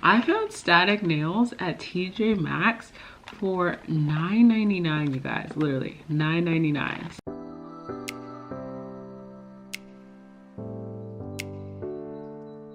I found static nails at TJ Maxx for $9.99, you guys, literally $9.99.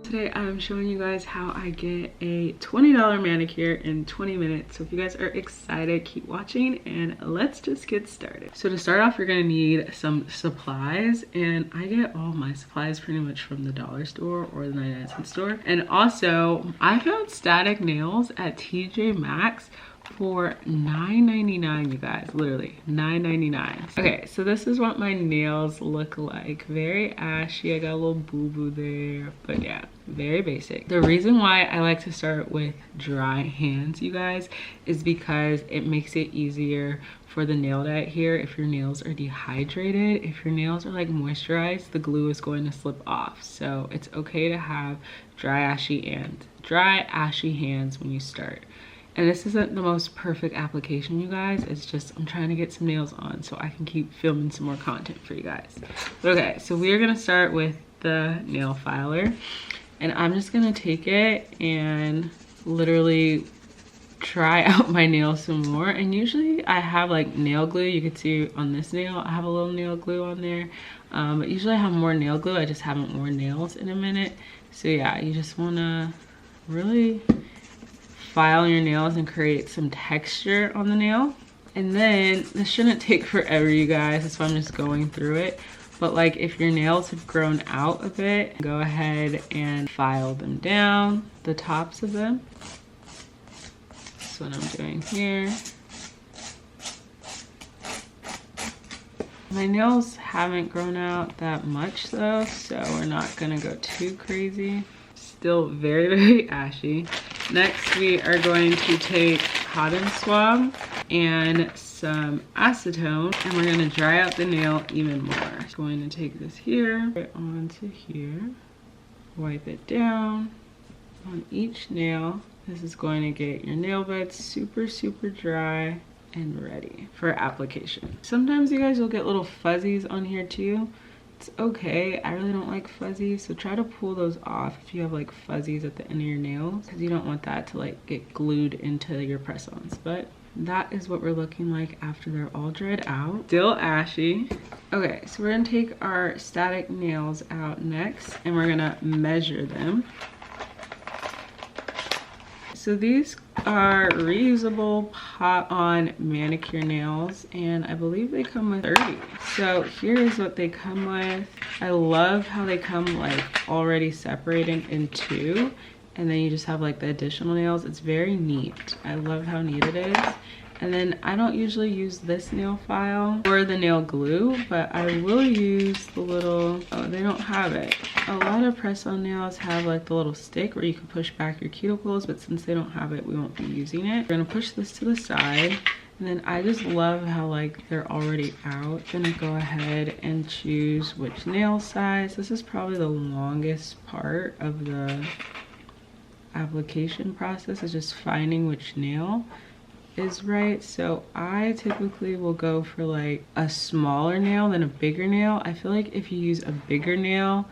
Today I'm showing you guys how I get a $20 manicure in 20 minutes. So if you guys are excited, keep watching and let's just get started. So to start off, you're gonna need some supplies, and I get all my supplies pretty much from the dollar store or the 99-cent store. And also, I found static nails at TJ Maxx for $9.99, you guys, literally $9.99. Okay, so this is what my nails look like. Very ashy. I got a little boo-boo there, but yeah, very basic. The reason why I like to start with dry hands, you guys, is because it makes it easier for the nail to adhere. If your nails are dehydrated, if your nails are like moisturized, the glue is going to slip off. So it's okay to have dry ashy hands when you start. And this isn't the most perfect application, you guys. It's just I'm trying to get some nails on so I can keep filming some more content for you guys. Okay, so we are gonna start with the nail filer, and I'm just gonna take it and literally try out my nails some more. And usually I have like nail glue. You can see on this nail I have a little nail glue on there, but usually I have more nail glue. I just haven't worn nails in a minute. So yeah, you just wanna really file your nails and create some texture on the nail. And then this shouldn't take forever, you guys. That's why I'm just going through it. But like if your nails have grown out a bit, go ahead and file them down, the tops of them. That's what I'm doing here. My nails haven't grown out that much though, so we're not gonna go too crazy. Still very, very ashy. Next, we are going to take cotton swab and some acetone, and we're gonna dry out the nail even more. I'm going to take this here, put it onto here, wipe it down on each nail. This is going to get your nail bed super, super dry and ready for application. Sometimes you guys will get little fuzzies on here too. It's okay. I really don't like fuzzies, so try to pull those off if you have like fuzzies at the end of your nails, because you don't want that to like get glued into your press-ons. But that is what we're looking like after they're all dried out. Still ashy. Okay, so we're gonna take our static nails out next, and we're gonna measure them. So these are reusable pop-on manicure nails, and I believe they come with 30. So here is what they come with. I love how they come like already separated in two, and then you just have like the additional nails. It's very neat. I love how neat it is. And then I don't usually use this nail file or the nail glue, but I will use the little, oh, they don't have it. A lot of press-on nails have like the little stick where you can push back your cuticles, but since they don't have it, we won't be using it. We're gonna push this to the side, and then I just love how like they're already out. I'm gonna go ahead and choose which nail size. This is probably the longest part of the application process, is just finding which nail is right. So I typically will go for like a smaller nail than a bigger nail. I feel like if you use a bigger nail,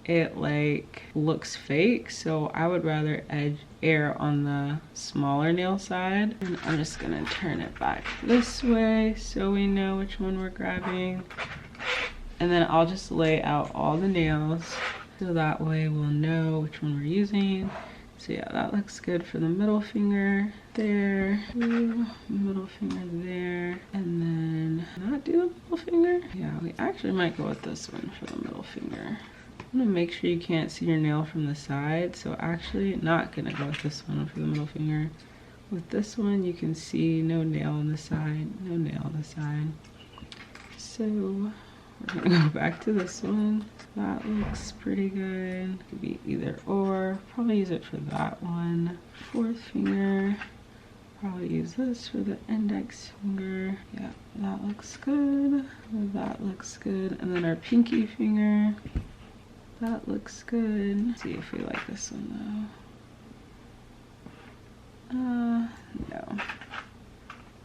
it like looks fake, so I would rather err on the smaller nail side. And I'm just gonna turn it back this way so we know which one we're grabbing, and then I'll just lay out all the nails so that way we'll know which one we're using. So yeah, that looks good for the middle finger there, middle finger there, and then not do the middle finger. Yeah, we actually might go with this one for the middle finger. I'm gonna make sure you can't see your nail from the side, so actually not gonna go with this one for the middle finger. With this one, you can see no nail on the side, no nail on the side. So we're gonna go back to this one. That looks pretty good. Could be either or. Probably use it for that one. Fourth finger. Probably use this for the index finger. Yeah, that looks good. That looks good. And then our pinky finger. That looks good. Let's see if we like this one though. No.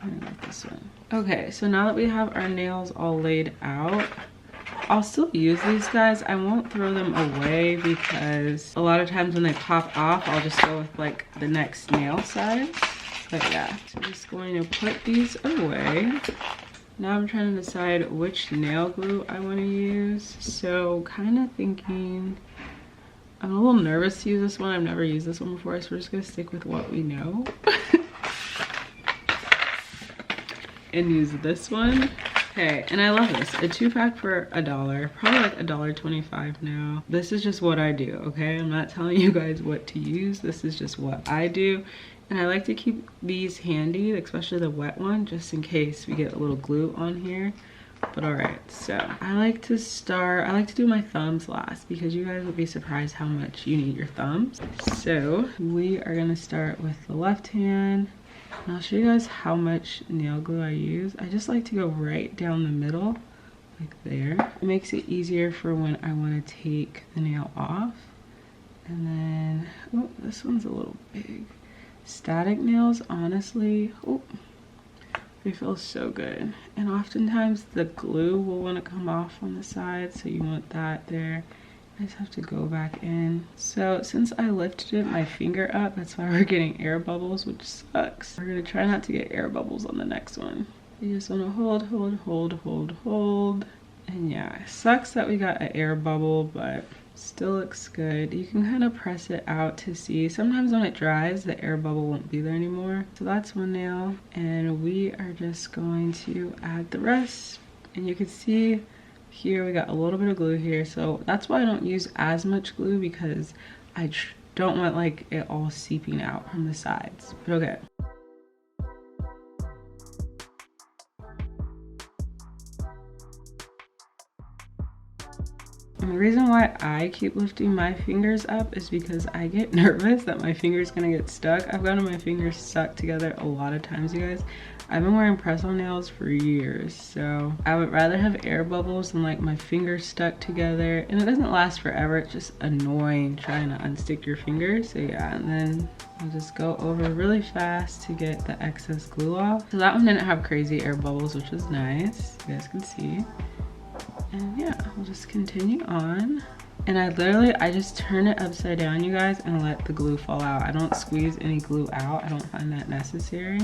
I'm gonna go with this one. Okay, so now that we have our nails all laid out, I'll still use these guys. I won't throw them away because a lot of times when they pop off, I'll just go with like the next nail size. But yeah, so I'm just going to put these away. Now I'm trying to decide which nail glue I want to use. So kind of thinking, I'm a little nervous to use this one. I've never used this one before, so we're just gonna stick with what we know. And use this one. Okay, and I love this. A 2-pack for $1, probably like $1.25 now. This is just what I do, okay? I'm not telling you guys what to use. This is just what I do. And I like to keep these handy, especially the wet one, just in case we get a little glue on here. But all right, so I like to do my thumbs last because you guys will be surprised how much you need your thumbs. So we are gonna start with the left hand. And I'll show you guys how much nail glue I use. I just like to go right down the middle, like there. It makes it easier for when I want to take the nail off. And then, oh, this one's a little big. Static nails, honestly, oh, they feel so good. And oftentimes the glue will want to come off on the side, so you want that there. I just have to go back in. So since I lifted my finger up, that's why we're getting air bubbles, which sucks. We're gonna try not to get air bubbles on the next one. You just wanna hold, hold, hold, hold, hold. And yeah, it sucks that we got an air bubble, but still looks good. You can kind of press it out to see. Sometimes when it dries, the air bubble won't be there anymore. So that's one nail. And we are just going to add the rest. And you can see here we got a little bit of glue here, so that's why I don't use as much glue, because I don't want like it all seeping out from the sides. But okay. And the reason why I keep lifting my fingers up is because I get nervous that my finger's gonna get stuck. I've gotten my fingers stuck together a lot of times, you guys. I've been wearing press-on nails for years, so I would rather have air bubbles than like my fingers stuck together. And it doesn't last forever, it's just annoying trying to unstick your fingers. So yeah, and then I'll just go over really fast to get the excess glue off. So that one didn't have crazy air bubbles, which was nice, you guys can see. And yeah, we'll just continue on. And I just turn it upside down, you guys, and let the glue fall out. I don't squeeze any glue out. I don't find that necessary.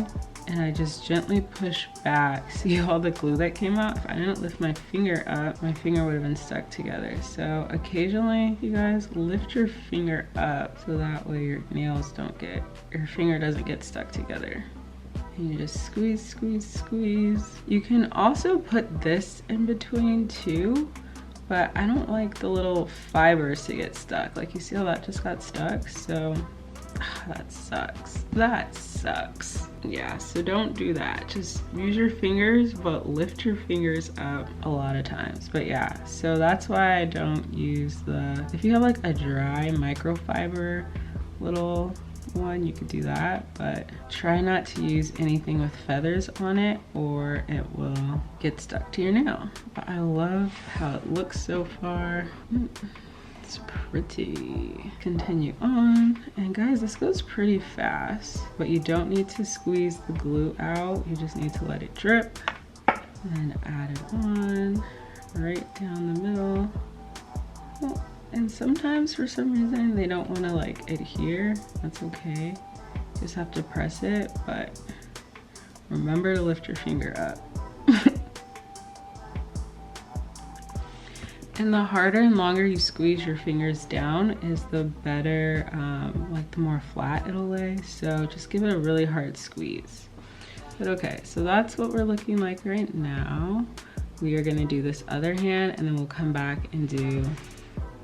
And I just gently push back. See all the glue that came out? If I didn't lift my finger up, my finger would have been stuck together. So occasionally, you guys, lift your finger up so that way your finger doesn't get stuck together. And you just squeeze, squeeze, squeeze. You can also put this in between too, but I don't like the little fibers to get stuck. Like, you see how that just got stuck? So that sucks. That sucks. Yeah, so don't do that. Just use your fingers, but lift your fingers up a lot of times. But yeah, so that's why I don't use if you have like a dry microfiber little one, you could do that, but try not to use anything with feathers on it or it will get stuck to your nail. But I love how it looks so far. It's pretty. Continue on. And guys, this goes pretty fast, but you don't need to squeeze the glue out. You just need to let it drip and add it on right down the middle. Oh. And sometimes for some reason they don't want to like adhere. That's okay. You just have to press it, but remember to lift your finger up. And the harder and longer you squeeze your fingers down is the better, like the more flat it'll lay. So just give it a really hard squeeze. But okay, so that's what we're looking like right now. We are gonna do this other hand and then we'll come back and do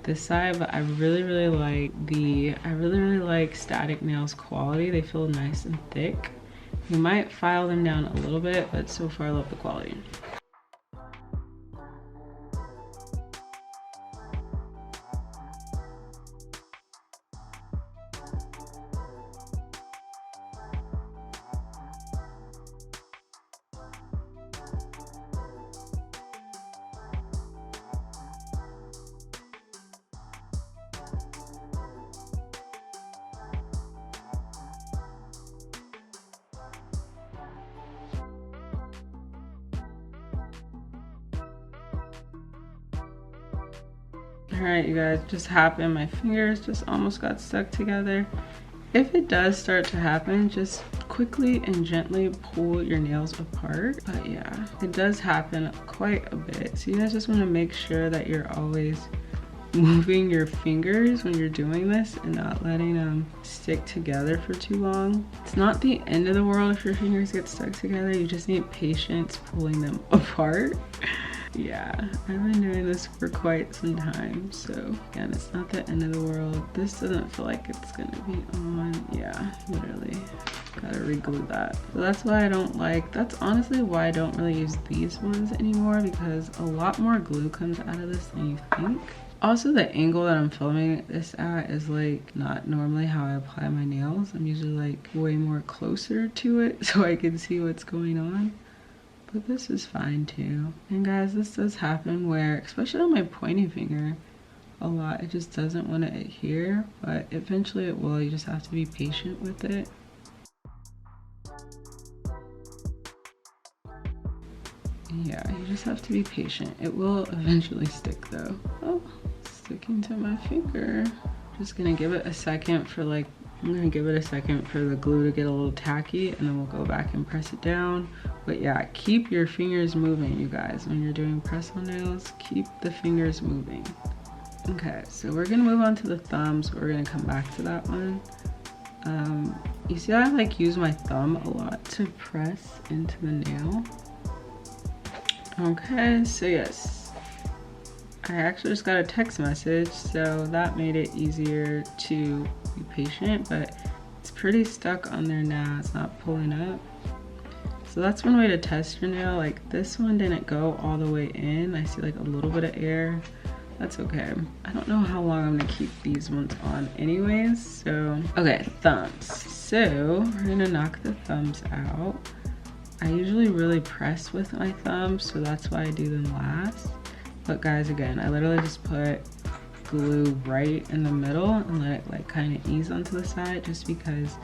this side. But I really like Static Nails quality. They feel nice and thick. You might file them down a little bit, but so far I love the quality. All right, you guys, just happened. My fingers just almost got stuck together. If it does start to happen, just quickly and gently pull your nails apart. But yeah, it does happen quite a bit. So you guys just want to make sure that you're always moving your fingers when you're doing this and not letting them stick together for too long. It's not the end of the world if your fingers get stuck together. You just need patience pulling them apart. Yeah, I've been doing this for quite some time, so again, it's not the end of the world. This doesn't feel like it's gonna be on. Yeah, literally gotta re-glue that. So that's why I don't like, that's honestly why I don't really use these ones anymore, because a lot more glue comes out of this than you think. Also, the angle that I'm filming this at is like not normally how I apply my nails. I'm usually like way more closer to it so I can see what's going on. But this is fine too. And guys, this does happen where, especially on my pointy finger, a lot, it just doesn't want to adhere, but eventually it will. You just have to be patient with it. Yeah, you just have to be patient. It will eventually stick though. Oh, sticking to my finger. Just gonna give it a second for like, I'm gonna give it a second for the glue to get a little tacky, and then we'll go back and press it down. But yeah, keep your fingers moving, you guys. When you're doing press-on nails, keep the fingers moving. Okay, so we're gonna move on to the thumbs. We're gonna come back to that one. You see how I like use my thumb a lot to press into the nail? Okay, so yes, I actually just got a text message, so that made it easier to be patient, but it's pretty stuck on there now. It's not pulling up. So that's one way to test your nail. Like this one didn't go all the way in. I see like a little bit of air. That's okay. I don't know how long I'm gonna keep these ones on anyways, so. Okay, thumbs. So we're gonna knock the thumbs out. I usually really press with my thumbs, so that's why I do them last. But guys, again, I literally just put glue right in the middle and let it like kind of ease onto the side, just because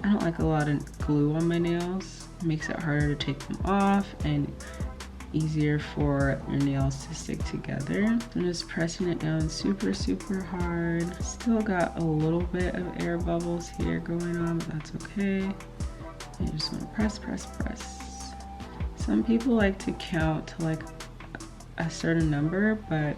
I don't like a lot of glue on my nails. It makes it harder to take them off and easier for your nails to stick together. I'm just pressing it down super, super hard. Still got a little bit of air bubbles here going on, but that's okay. You just want to press, press, press. Some people like to count to like a certain number, but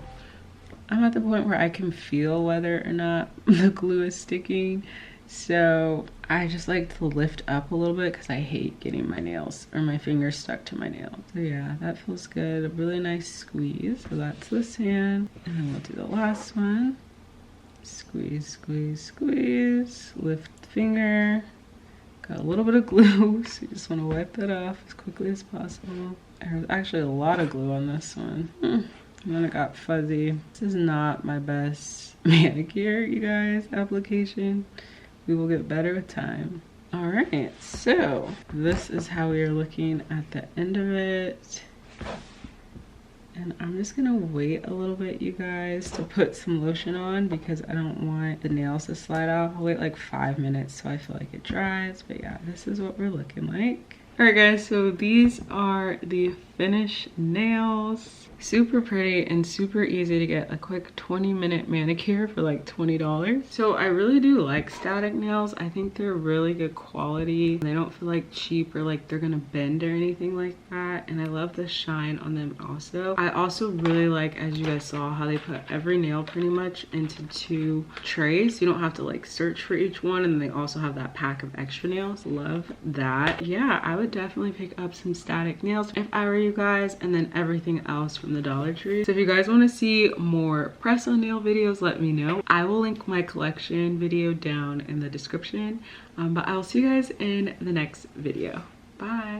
I'm at the point where I can feel whether or not the glue is sticking. So I just like to lift up a little bit because I hate getting my nails or my fingers stuck to my nail. So yeah, that feels good. A really nice squeeze. So that's the sand. And then we'll do the last one. Squeeze, squeeze, squeeze. Lift the finger. Got a little bit of glue, so you just want to wipe that off as quickly as possible. There's actually a lot of glue on this one. And then it got fuzzy. This is not my best manicure, you guys, application. We will get better with time. All right, so this is how we are looking at the end of it. And I'm just gonna wait a little bit, you guys, to put some lotion on because I don't want the nails to slide out. I'll wait like 5 minutes so I feel like it dries. But yeah, this is what we're looking like. All right, guys, so these are the finished nails. Super pretty and super easy to get a quick 20-minute manicure for like $20. So I really do like static nails. I think they're really good quality. They don't feel like cheap or like they're gonna bend or anything like that. And I love the shine on them also. I also really like, as you guys saw, how they put every nail pretty much into 2 trays. You don't have to like search for each one. And they also have that pack of extra nails. Love that. Yeah, I would definitely pick up some static nails if I were you guys, and then everything else from the Dollar Tree. So if you guys want to see more press-on nail videos, let me know. I will link my collection video down in the description. But I will see you guys in the next video. Bye.